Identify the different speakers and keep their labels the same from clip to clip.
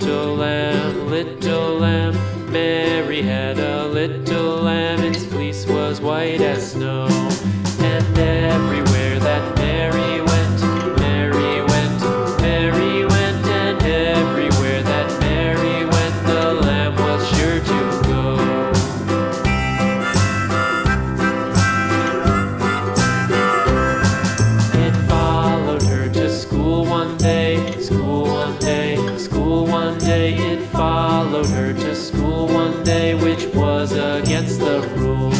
Speaker 1: little lamb. Mary had a little lamb, its fleece was white as snow. And everywhere that Mary went, Mary went, Mary went. And everywhere that Mary went, the lamb was sure to go. It followed her to school one day, school one day, school one day. It followed her to school one day, which was against the rules.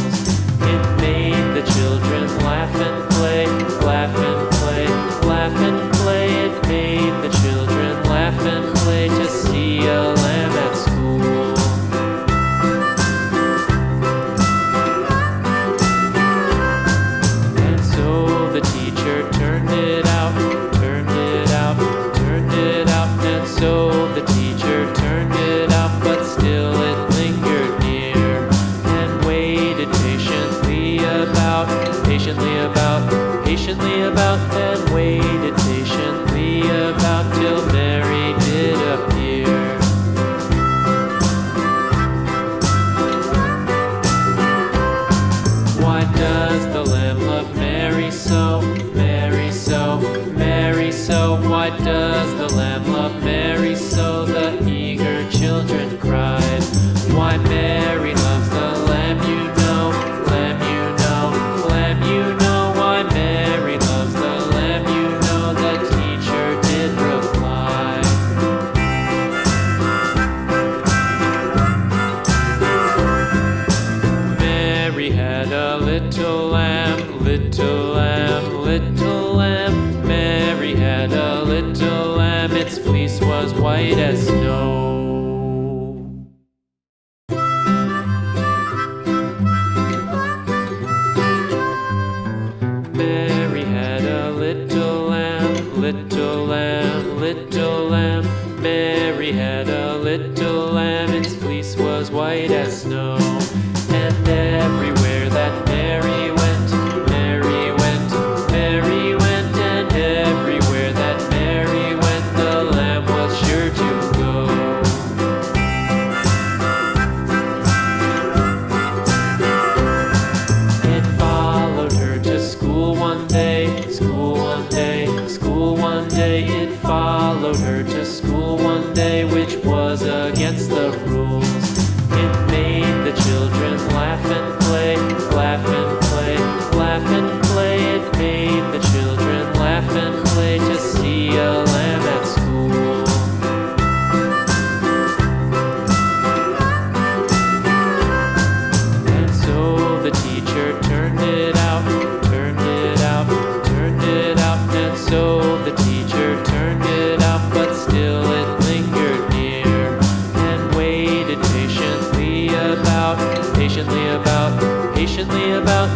Speaker 1: It made the children laugh and play, laugh and play, laugh and play. It made the children laugh and play to see a lamb at school. And so the teacher turned it out, turned it out, turned it out. And so the teacher turned it out, but still it lingered near and waited patiently about, and waited patiently about till Mary did appear. Why does the lamb love Mary so, Mary so, Mary so? Why does the lamb love Mary so? The eager children cried. Why Mary loves the lamb, you know, lamb, you know, lamb, you know. Why Mary loves the lamb, you know, the teacher did reply. Mary had a little lamb, little lamb, little lamb. Mary had a little lamb, its fleece was white as snow. Mary had a little lamb, little lamb, little lamb. Mary had a little lamb, its fleece was white as snow. And everywhere that Mary went, Mary went, Mary went. And everywhere that Mary went, the lamb was sure to go. It followed her to school one day, school one day, school one day. It followed her to school one day, which was against the rules. It made the children laugh and play, laugh and play, laugh and play. It made the children laugh and play to see a lamb at school. And so the teacher turned it out, turned it out, turned it out. And so the teacher turned it out, but still it lingered near and waited patiently about,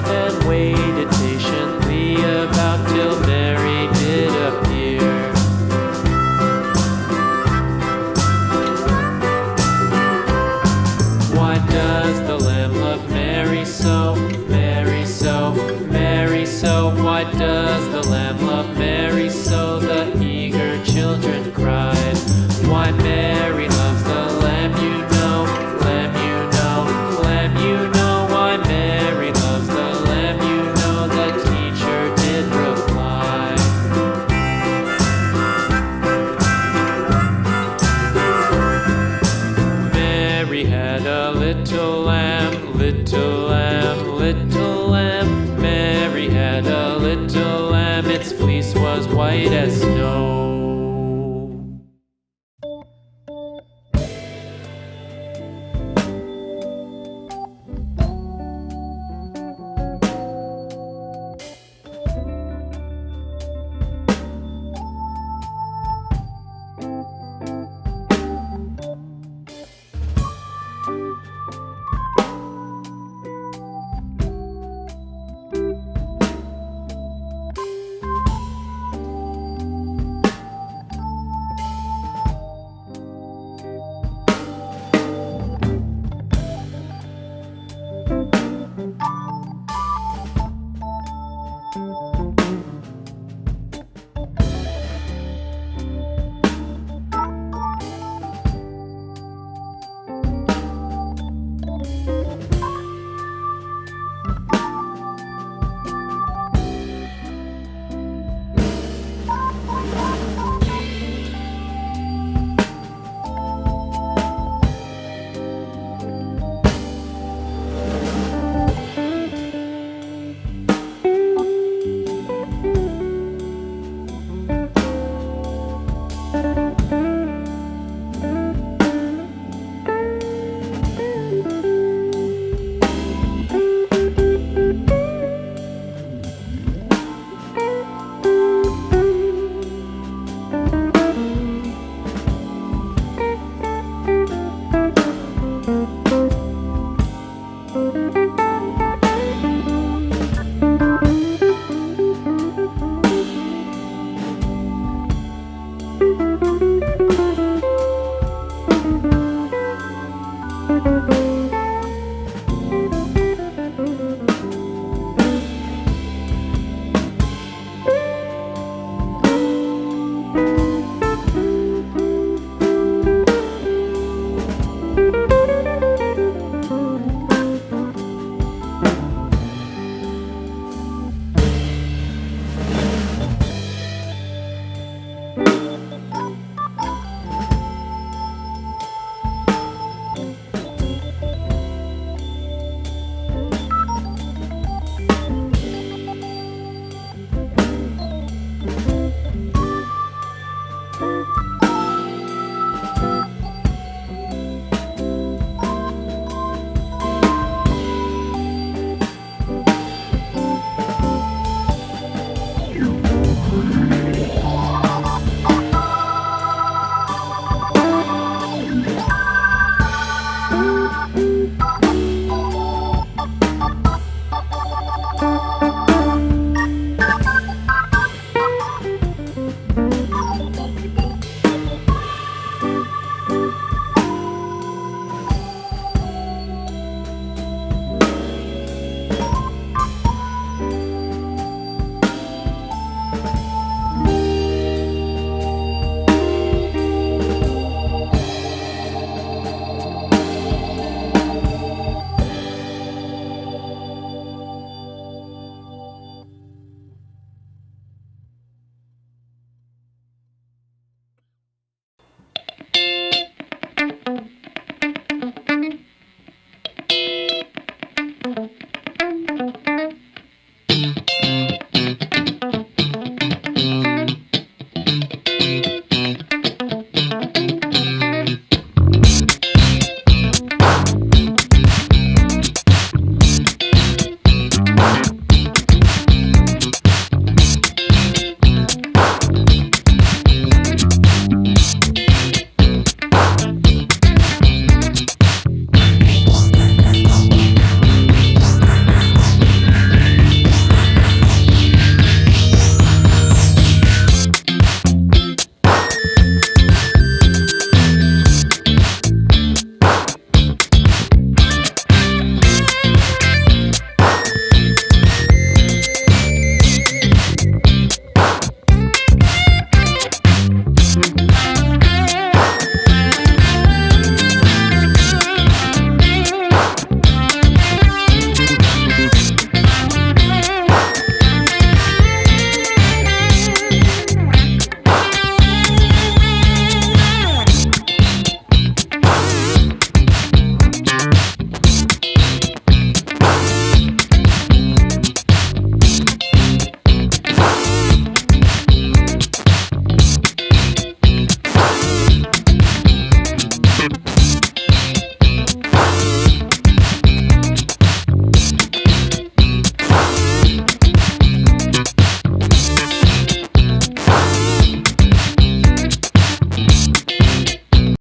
Speaker 1: and waited patiently about till Mary did appear. Why does the lamb love Mary so, Mary so, Mary so? Why does the lamb love Mary so? The eager children cried. Why Mary loves the lamb, you know, lamb, you know, lamb, you know. Why Mary loves the lamb, you know, the teacher did reply. Mary had a little lamb, little lamb, little lamb. Mary had a little lamb, its fleece was white as snow. Bachaparty.